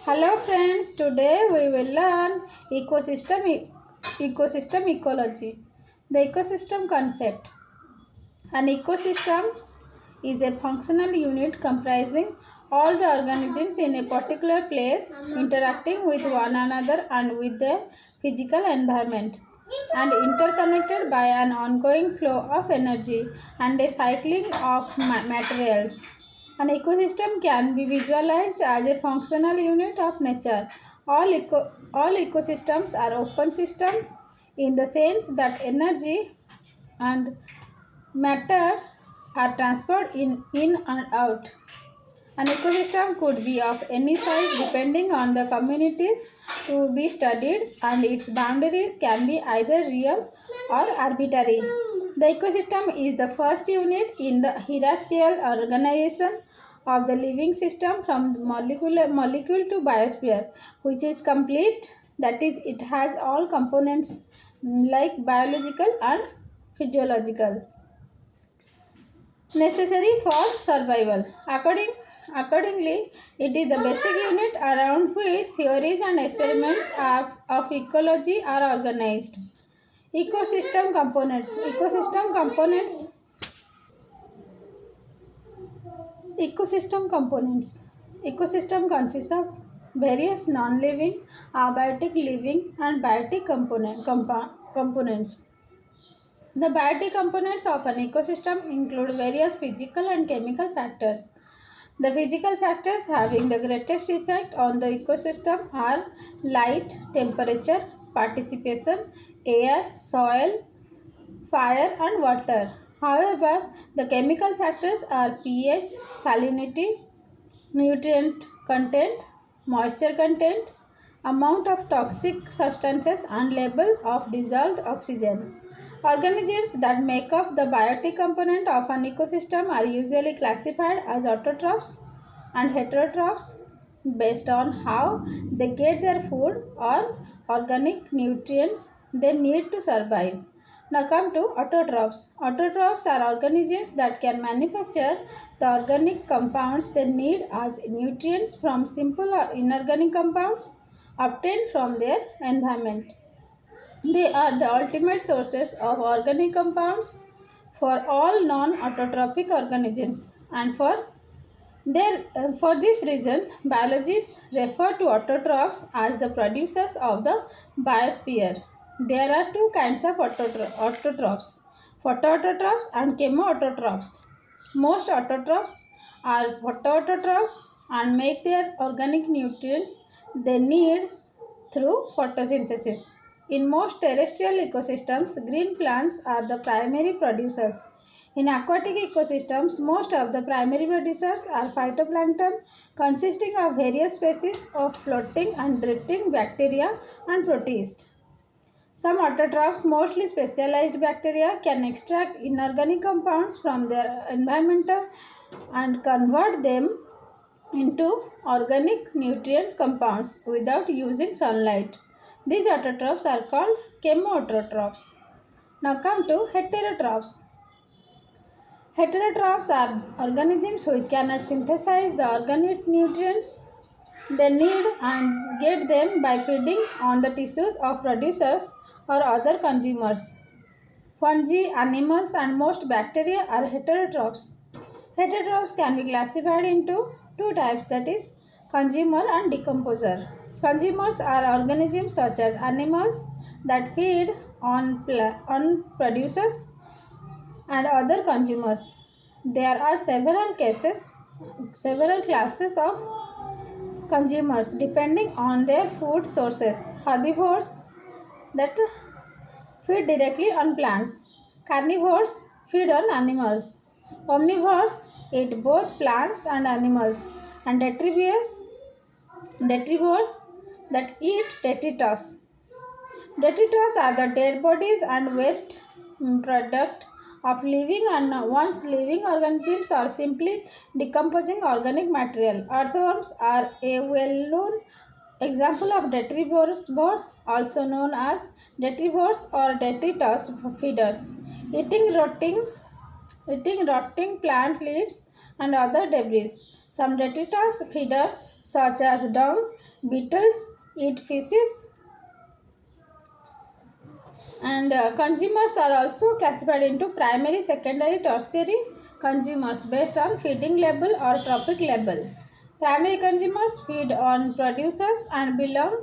Hello friends, today we will learn ecosystem ecology. The ecosystem concept. An ecosystem is a functional unit comprising all the organisms in a particular place interacting with one another and with the physical environment and interconnected by an ongoing flow of energy and a cycling of materials. An ecosystem can be visualized as a functional unit of nature. All ecosystems are open systems in the sense that energy and matter are transferred in and out. An ecosystem could be of any size depending on the communities to be studied, and its boundaries can be either real or arbitrary. The ecosystem is the first unit in the hierarchical organization of the living system from molecule to biosphere, which is complete, that is, it has all components like biological and physiological necessary for survival. Accordingly, it is the basic unit around which theories and experiments of ecology are organized. Ecosystem components. Ecosystem components. Ecosystem consists of various non-living, abiotic, living, and biotic components. The biotic components of an ecosystem include various physical and chemical factors. The physical factors having the greatest effect on the ecosystem are light, temperature, participation, air, soil, fire, and water. However, the chemical factors are pH, salinity, nutrient content, moisture content, amount of toxic substances, and level of dissolved oxygen. Organisms that make up the biotic component of an ecosystem are usually classified as autotrophs and heterotrophs based on how they get their food or organic nutrients they need to survive. Now come to autotrophs. Autotrophs are organisms that can manufacture the organic compounds they need as nutrients from simple or inorganic compounds obtained from their environment. They are the ultimate sources of organic compounds for all non-autotrophic organisms, and for this reason, biologists refer to autotrophs as the producers of the biosphere. There are two kinds of autotrophs: photoautotrophs and chemoautotrophs. Most autotrophs are photoautotrophs and make their organic nutrients they need through photosynthesis. In most terrestrial ecosystems, green plants are the primary producers. In aquatic ecosystems, most of the primary producers are phytoplankton, consisting of various species of floating and drifting bacteria and protists. Some autotrophs, mostly specialized bacteria, can extract inorganic compounds from their environment and convert them into organic nutrient compounds without using sunlight. These autotrophs are called chemoautotrophs. Now come to heterotrophs. Heterotrophs are organisms which cannot synthesize the organic nutrients they need and get them by feeding on the tissues of producers or other consumers. Fungi, animals, and most bacteria are heterotrophs. Heterotrophs can be classified into two types, that is, consumer and decomposer. Consumers are organisms such as animals that feed on producers and other consumers. There are several classes of consumers depending on their food sources. Herbivores that feed directly on plants. Carnivores feed on animals. Omnivores eat both plants and animals. And detrivores that eat detritus. Detritus are the dead bodies and waste product of living and once living organisms or simply decomposing organic material. Earthworms are a well-known example of detrivores, also known as detrivores or detritus feeders, eating rotting plant leaves and other debris. Some detritus feeders such as dung beetles eat fishes, and consumers are also classified into primary, secondary, tertiary consumers based on feeding level or trophic level. Primary consumers feed on producers and belong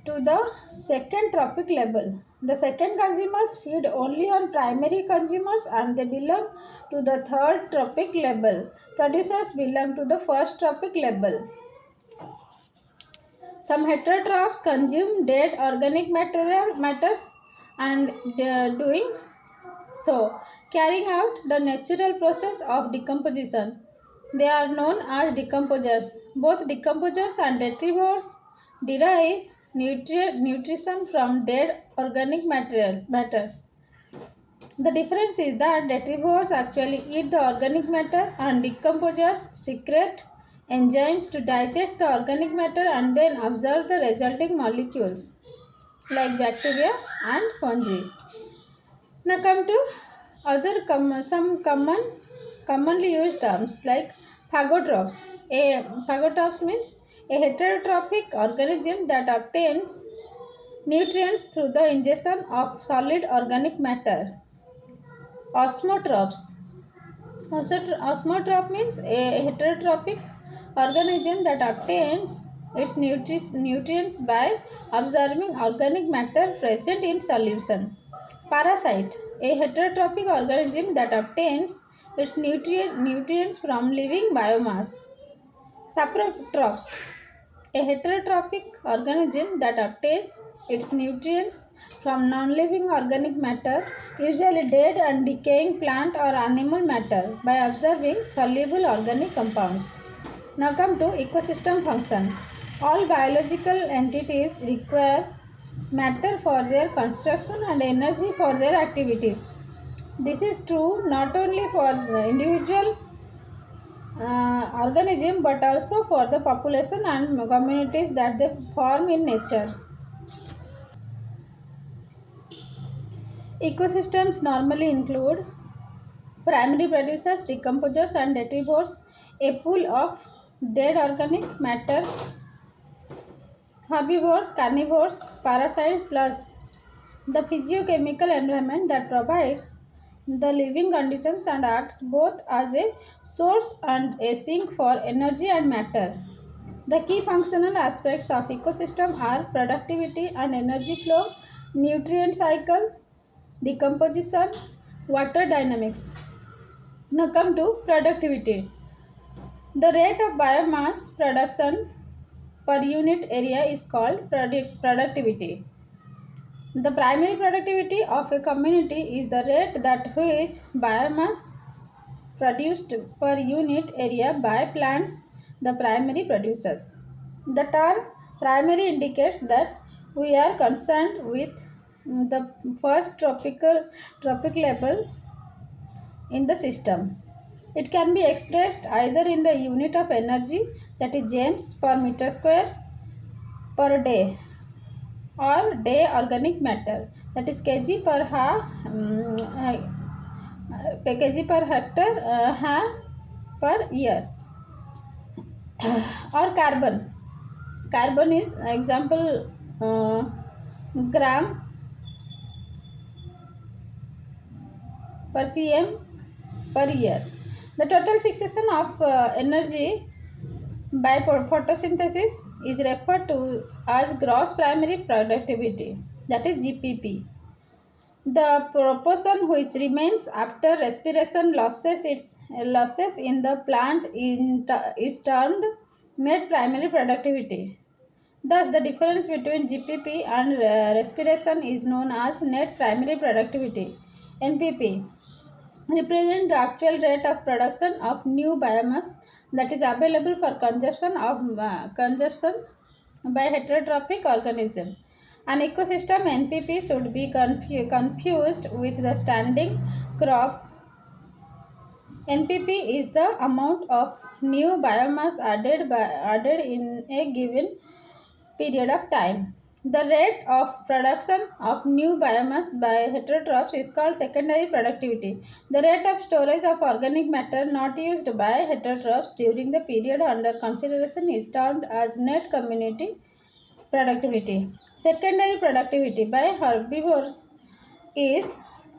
to the second trophic level. The second consumers feed only on primary consumers and they belong to the third trophic level. Producers belong to the first trophic level. Some heterotrophs consume dead organic matters and doing so, carrying out the natural process of decomposition. They are known as decomposers. Both decomposers and detrivores derive nutrition from dead organic matters. The difference is that detrivores actually eat the organic matter and decomposers secrete enzymes to digest the organic matter and then absorb the resulting molecules like bacteria and fungi. Now come to some commonly used terms like phagotrophs. A phagotrophs means a heterotrophic organism that obtains nutrients through the ingestion of solid organic matter. Osmotrophs. Osmotroph means a heterotrophic organism that obtains its nutrients by absorbing organic matter present in solution. Parasite, a heterotrophic organism that obtains its nutrients from living biomass. Saprotrophs, a heterotrophic organism that obtains its nutrients from non-living organic matter, usually dead and decaying plant or animal matter, by absorbing soluble organic compounds. Now come to ecosystem function. All biological entities require matter for their construction and energy for their activities. This is true not only for the individual organism but also for the population and communities that they form in nature. Ecosystems normally include primary producers, decomposers, and detrivores, a pool of dead organic matter, herbivores, carnivores, parasites, plus the physiochemical environment that provides the living conditions and acts both as a source and a sink for energy and matter. The key functional aspects of ecosystem are productivity and energy flow, nutrient cycle, decomposition, water dynamics. Now come to productivity. The rate of biomass production per unit area is called productivity. The primary productivity of a community is the rate at which biomass produced per unit area by plants, the primary producers. The term primary indicates that we are concerned with the first trophic level in the system. It can be expressed either in the unit of energy, that is joules per meter square per day, or day organic matter, that is kg per kg per hectare per year, or carbon. Carbon is example gram per cm per year. The total fixation of energy by photosynthesis is referred to as gross primary productivity, that is GPP. The proportion which remains after respiration losses in the plant is termed net primary productivity. Thus, the difference between GPP and respiration is known as net primary productivity. NPP represent the actual rate of production of new biomass that is available for consumption by heterotrophic organism. An ecosystem NPP should be confused with the standing crop. NPP is the amount of new biomass added in a given period of time. The rate of production of new biomass by heterotrophs is called secondary productivity. The rate of storage of organic matter not used by heterotrophs during the period under consideration is termed as net community productivity. Secondary productivity by herbivores is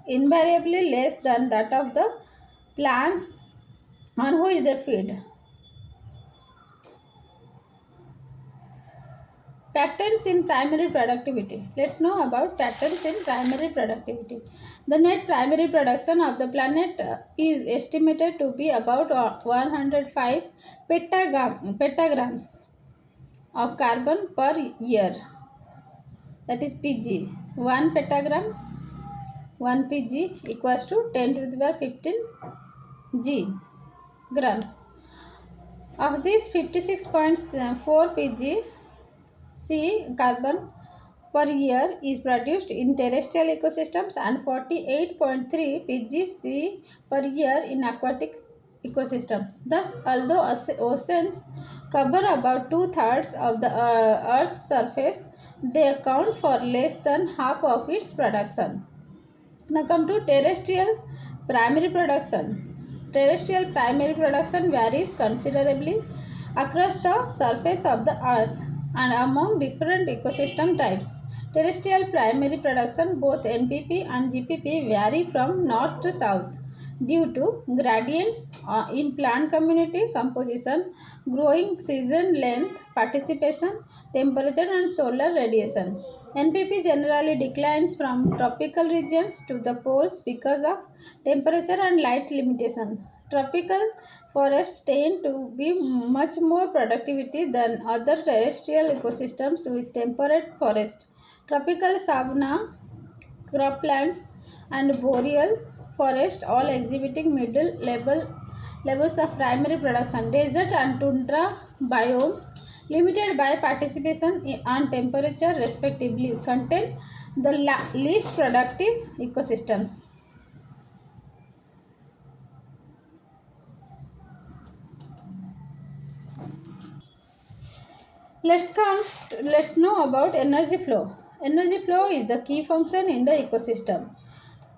invariably less than that of the plants on which they feed. Patterns in primary productivity. Let's know about patterns in primary productivity. The net primary production of the planet is estimated to be about 105 petagrams of carbon per year. That is Pg. 1 petagram, 1 Pg equals to 10 to the power 15 G grams. Of this, 56.4 Pg C carbon per year is produced in terrestrial ecosystems and 48.3 pgc per year in aquatic ecosystems. Thus, although oceans cover about two-thirds of the Earth's surface, they account for less than half of its production. Now come to terrestrial primary production. Terrestrial primary production varies considerably across the surface of the earth and among different ecosystem types. Terrestrial primary production, both NPP and GPP, vary from north to south due to gradients in plant community composition, growing season length, participation, temperature, and solar radiation. NPP generally declines from tropical regions to the poles because of temperature and light limitation. Tropical forests tend to be much more productivity than other terrestrial ecosystems with temperate forest. Tropical savanna, croplands, and boreal forest all exhibiting middle levels of primary production. Desert and tundra biomes, limited by participation and temperature respectively, contain the least productive ecosystems. Let's know about energy flow. Energy flow is the key function in the ecosystem.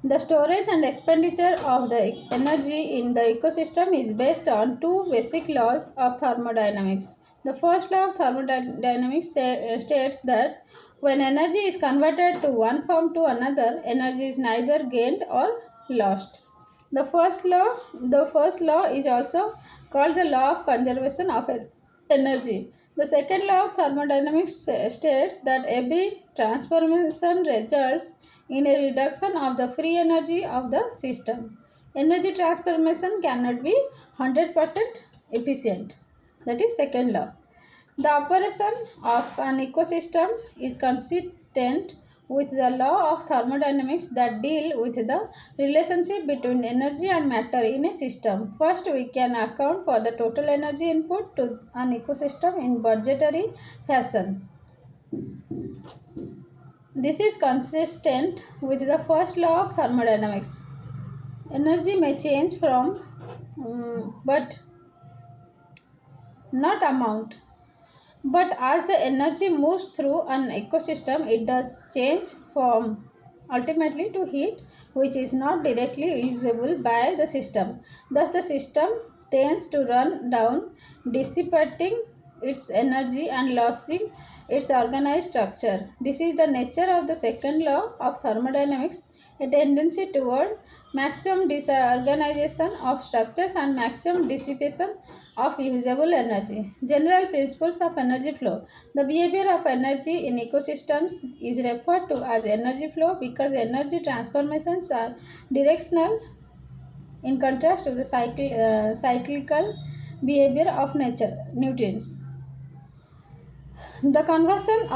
The storage and expenditure of the energy in the ecosystem is based on two basic laws of thermodynamics. The first law of thermodynamics states that when energy is converted to one form to another, energy is neither gained or lost. The first law is also called the law of conservation of energy. The second law of thermodynamics states that every transformation results in a reduction of the free energy of the system. Energy transformation cannot be 100% efficient. That is second law. The operation of an ecosystem is consistent with the law of thermodynamics that deal with the relationship between energy and matter in a system. First, we can account for the total energy input to an ecosystem in budgetary fashion. This is consistent with the first law of thermodynamics. Energy may change from but not amount. But as the energy moves through an ecosystem, it does change form ultimately to heat, which is not directly usable by the system. Thus, the system tends to run down, dissipating its energy and losing its organized structure. This is the nature of the second law of thermodynamics, a tendency toward maximum disorganization of structures and maximum dissipation of usable energy. General principles of energy flow. The behavior of energy in ecosystems is referred to as energy flow because energy transformations are directional in contrast to the cyclical behavior of nature nutrients. The conversion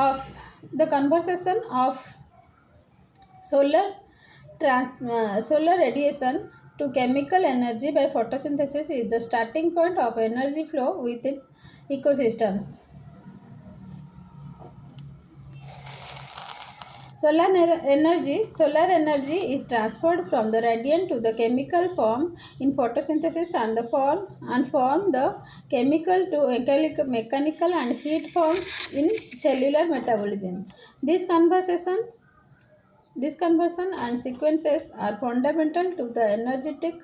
of solar solar radiation to chemical energy by photosynthesis is the starting point of energy flow within ecosystems. Solar energy is transferred from the radiant to the chemical form in photosynthesis and form the chemical to mechanical and heat forms in cellular metabolism. This conversion and sequences are fundamental to the energetic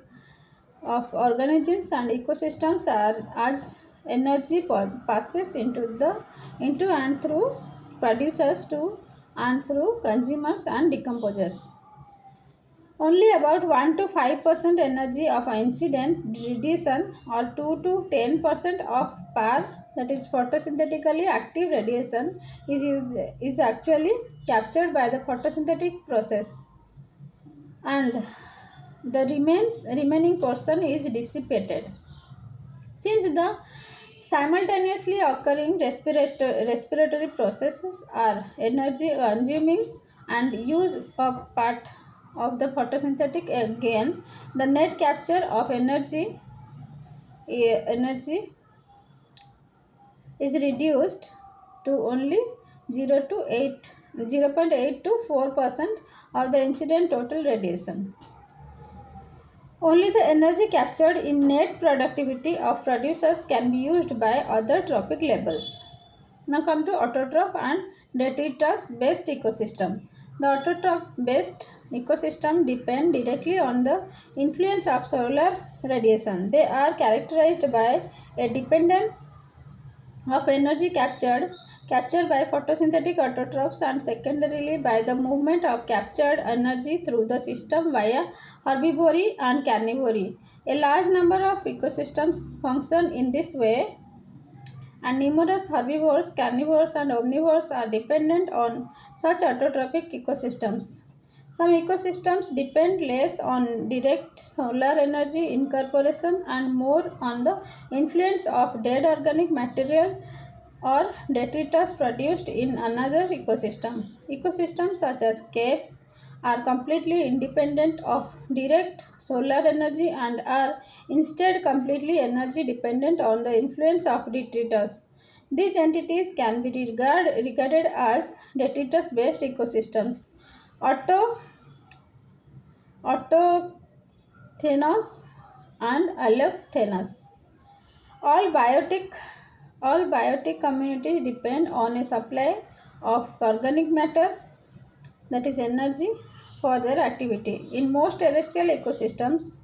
of organisms and ecosystems as energy passes into and through producers to and through consumers and decomposers. Only about 1 to 5% energy of incident radiation or 2 to 10% of PAR, that is photosynthetically active radiation, is actually captured by the photosynthetic process, and the remaining portion is dissipated. Since the simultaneously occurring respiratory processes are energy consuming and use a part of the photosynthetic again, the net capture of energy is reduced to only 0.8 to 4% of the incident total radiation. Only the energy captured in net productivity of producers can be used by other trophic levels. Now come to autotroph and detritus based ecosystem. The autotroph based ecosystem depend directly on the influence of solar radiation. They are characterized by a dependence of energy captured by photosynthetic autotrophs and secondarily by the movement of captured energy through the system via herbivory and carnivory. A large number of ecosystems function in this way, and numerous herbivores, carnivores, and omnivores are dependent on such autotrophic ecosystems. Some ecosystems depend less on direct solar energy incorporation and more on the influence of dead organic material or detritus produced in another ecosystem. Ecosystems such as caves are completely independent of direct solar energy and are instead completely energy dependent on the influence of detritus. These entities can be regarded as detritus based ecosystems. Auto, Autochthonos and Allothonos. All biotic all biotic communities depend on a supply of organic matter, that is energy, for their activity. In most terrestrial ecosystems,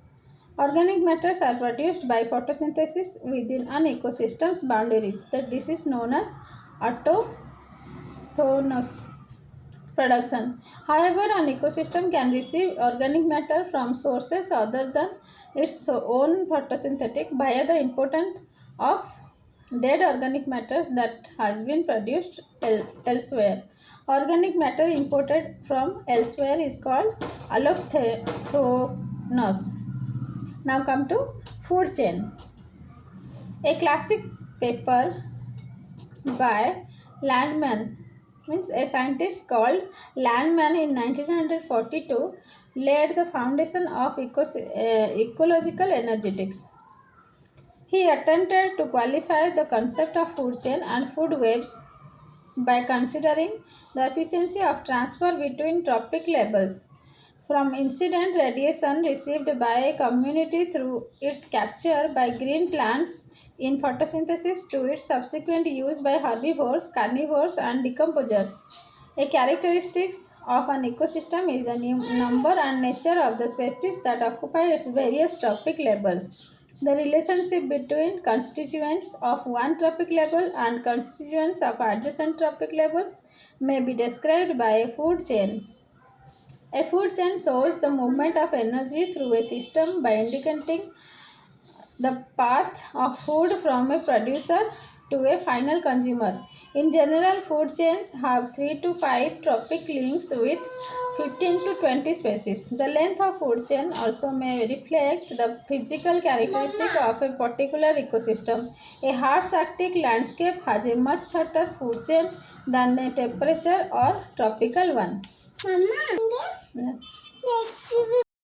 organic matters are produced by photosynthesis within an ecosystem's boundaries. This is known as autochthonous production. However, an ecosystem can receive organic matter from sources other than its own photosynthetic via the input of dead organic matter that has been produced elsewhere. Organic matter imported from elsewhere is called allothonos. Now come to food chain. A classic paper by Landman, means a scientist called Landman in 1942, laid the foundation of ecological energetics. He attempted to qualify the concept of food chain and food webs by considering the efficiency of transfer between trophic levels from incident radiation received by a community through its capture by green plants in photosynthesis to its subsequent use by herbivores, carnivores, and decomposers. A characteristic of an ecosystem is the number and nature of the species that occupy its various trophic levels. The relationship between constituents of one trophic level and constituents of adjacent trophic levels may be described by a food chain. A food chain shows the movement of energy through a system by indicating the path of food from a producer to a final consumer. In general, food chains have 3 to 5 trophic links with 15 to 20 species. The length of food chain also may reflect the physical characteristic of a particular ecosystem. A harsh Arctic landscape has a much shorter food chain than a temperature or tropical one. Mama,